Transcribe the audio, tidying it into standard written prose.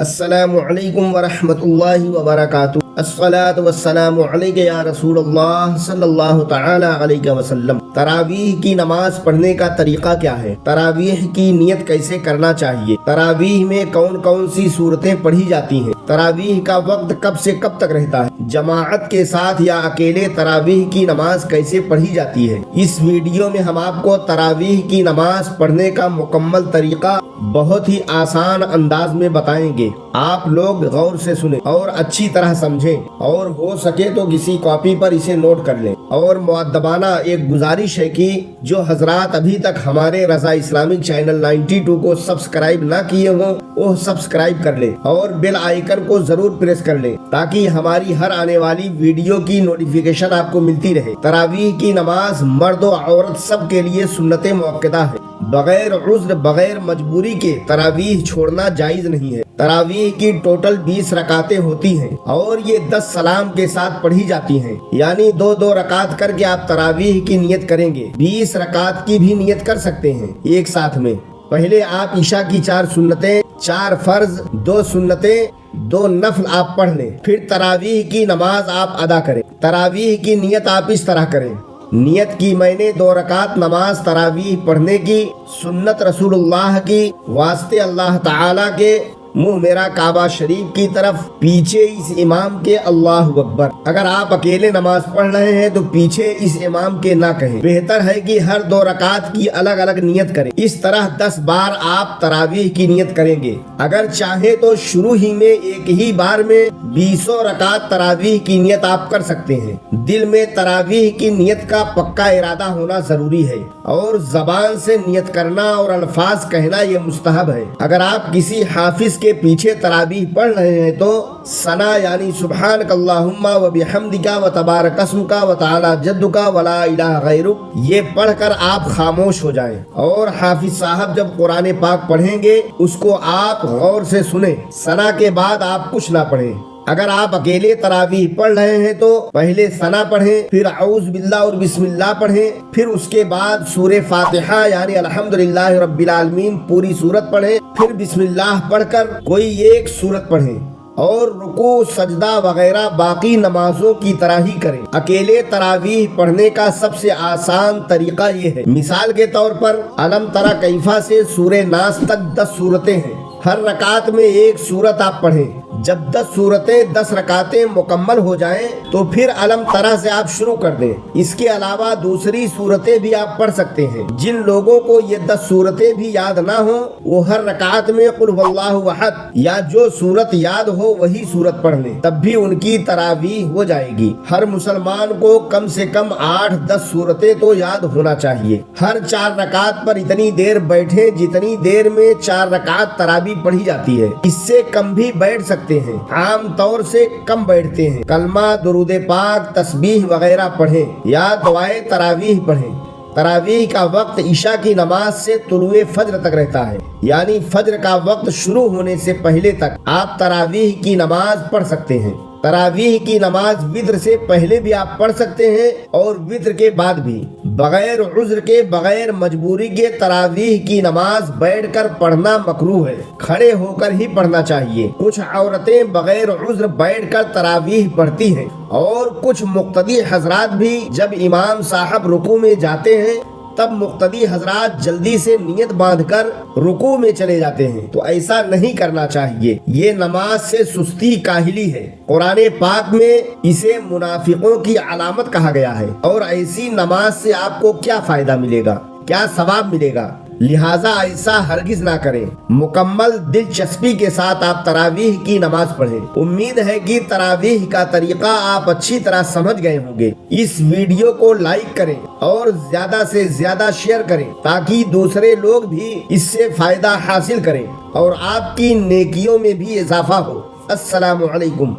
السلام علیکم ورحمۃ اللہ وبرکاتہ۔ الصلاۃ والسلام علیک یا رسول اللہ صلی اللہ تعالی علیہ وسلم۔ تراویح کی نماز پڑھنے کا طریقہ کیا ہے؟ تراویح کی نیت کیسے کرنا چاہیے؟ تراویح میں کون کون سی صورتیں پڑھی جاتی ہیں؟ تراویح کا وقت کب سے کب تک رہتا ہے؟ جماعت کے ساتھ یا اکیلے تراویح کی نماز کیسے پڑھی جاتی ہے؟ اس ویڈیو میں ہم آپ کو تراویح کی نماز پڑھنے کا مکمل طریقہ بہت ہی آسان انداز میں بتائیں گے۔ آپ لوگ غور سے سنیں اور اچھی طرح سمجھیں، اور ہو سکے تو کسی کاپی پر اسے نوٹ کر لیں۔ اور مؤدبانہ ایک گزارش ہے کہ جو حضرات ابھی تک ہمارے رضا اسلامک چینل 92 کو سبسکرائب نہ کیے ہوں وہ سبسکرائب کر لیں اور بیل آئیکن کو ضرور پریس کر لیں تاکہ ہماری ہر آنے والی ویڈیو کی نوٹیفیکیشن آپ کو ملتی رہے۔ تراویح کی نماز مرد و عورت سب کے لیے سنت موقدہ ہے۔ بغیر عذر بغیر مجبوری کے تراویح چھوڑنا جائز نہیں ہے۔ تراویح کی ٹوٹل 20 رکعتیں ہوتی ہیں اور یہ 10 سلام کے ساتھ پڑھی جاتی ہیں، یعنی 2 رکعت کر کے آپ تراویح کی نیت کریں گے۔ 20 رکعت کی بھی نیت کر سکتے ہیں ایک ساتھ میں۔ پہلے آپ عشاء کی 4 سنتیں، 4 فرض، 2 سنتیں، 2 نفل آپ پڑھ لیں، پھر تراویح کی نماز آپ ادا کریں۔ تراویح کی نیت آپ اس طرح کریں: نیت کی میں نے 2 رکعت نماز تراویح پڑھنے کی، سنت رسول اللہ کی، واسطے اللہ تعالی کے، منہ میرا کعبہ شریف کی طرف، پیچھے اس امام کے اللہ اکبر۔ اگر آپ اکیلے نماز پڑھ رہے ہیں تو پیچھے اس امام کے نہ کہیں، بہتر ہے کہ ہر 2 رکعت کی الگ الگ نیت کریں۔ اس طرح 10 بار آپ تراویح کی نیت کریں گے۔ اگر چاہیں تو شروع ہی میں ایک ہی بار میں 20 رکعت تراویح کی نیت آپ کر سکتے ہیں۔ دل میں تراویح کی نیت کا پکا ارادہ ہونا ضروری ہے، اور زبان سے نیت کرنا اور الفاظ کہنا یہ مستحب ہے۔ اگر آپ کسی حافظ کے پیچھے تراویح پڑھ رہے ہیں تو ثنا یعنی سبحانک اللہم و بحمدک و تبارک اسمک و تعالی جدک ولا الہ غیرک یہ پڑھ کر آپ خاموش ہو جائیں، اور حافظ صاحب جب قرآن پاک پڑھیں گے اس کو آپ غور سے سنیں۔ ثنا کے بعد آپ کچھ نہ پڑھیں۔ اگر آپ اکیلے تراویح پڑھ رہے ہیں تو پہلے ثنا پڑھیں، پھر اعوذ باللہ اور بسم اللہ پڑھیں، پھر اس کے بعد سورہ فاتحہ یعنی الحمدللہ رب العالمین پوری سورت پڑھیں، پھر بسم اللہ پڑھ کر کوئی ایک سورت پڑھیں، اور رکوع سجدہ وغیرہ باقی نمازوں کی طرح ہی کریں۔ اکیلے تراویح پڑھنے کا سب سے آسان طریقہ یہ ہے، مثال کے طور پر علم تری کیفا سے سورہ ناس تک 10 صورتیں ہیں، ہر رکعت میں ایک سورت آپ پڑھیں۔ جب 10 صورتیں 10 رکعتیں مکمل ہو جائیں تو پھر علم تری سے آپ شروع کر دیں۔ اس کے علاوہ دوسری صورتیں بھی آپ پڑھ سکتے ہیں۔ جن لوگوں کو یہ 10 صورتیں بھی یاد نہ ہوں وہ ہر رکعت میں قل هو اللہ احد یا جو صورت یاد ہو وہی صورت پڑھ لیں، تب بھی ان کی تراویح ہو جائے گی۔ ہر مسلمان کو کم سے کم 8-10 صورتیں تو یاد ہونا چاہیے۔ ہر 4 رکعت پر اتنی دیر بیٹھیں جتنی دیر میں 4 رکعت تراویح پڑھی جاتی ہے، اس سے کم بھی بیٹھ سکتے ہیں، عام طور سے کم بیٹھتے ہیں۔ کلمہ، درود پاک، تسبیح وغیرہ پڑھیں یا دعائے تراویح پڑھیں۔ تراویح کا وقت عشاء کی نماز سے طلوع فجر تک رہتا ہے، یعنی فجر کا وقت شروع ہونے سے پہلے تک آپ تراویح کی نماز پڑھ سکتے ہیں۔ تراویح کی نماز وتر سے پہلے بھی آپ پڑھ سکتے ہیں اور وتر کے بعد بھی۔ بغیر عذر کے، بغیر مجبوری کے تراویح کی نماز بیٹھ کر پڑھنا مکروہ ہے، کھڑے ہو کر ہی پڑھنا چاہیے۔ کچھ عورتیں بغیر عذر بیٹھ کر تراویح پڑھتی ہیں، اور کچھ مقتدی حضرات بھی جب امام صاحب رکوع میں جاتے ہیں تب مقتدی حضرات جلدی سے نیت باندھ کر رکوع میں چلے جاتے ہیں، تو ایسا نہیں کرنا چاہیے۔ یہ نماز سے سستی کاہلی ہے۔ قرآن پاک میں اسے منافقوں کی علامت کہا گیا ہے، اور ایسی نماز سے آپ کو کیا فائدہ ملے گا، کیا ثواب ملے گا؟ لہٰذا ایسا ہرگز نہ کریں۔ مکمل دلچسپی کے ساتھ آپ تراویح کی نماز پڑھیں۔ امید ہے کہ تراویح کا طریقہ آپ اچھی طرح سمجھ گئے ہوں گے۔ اس ویڈیو کو لائک کریں اور زیادہ سے زیادہ شیئر کریں تاکہ دوسرے لوگ بھی اس سے فائدہ حاصل کریں اور آپ کی نیکیوں میں بھی اضافہ ہو۔ السلام علیکم۔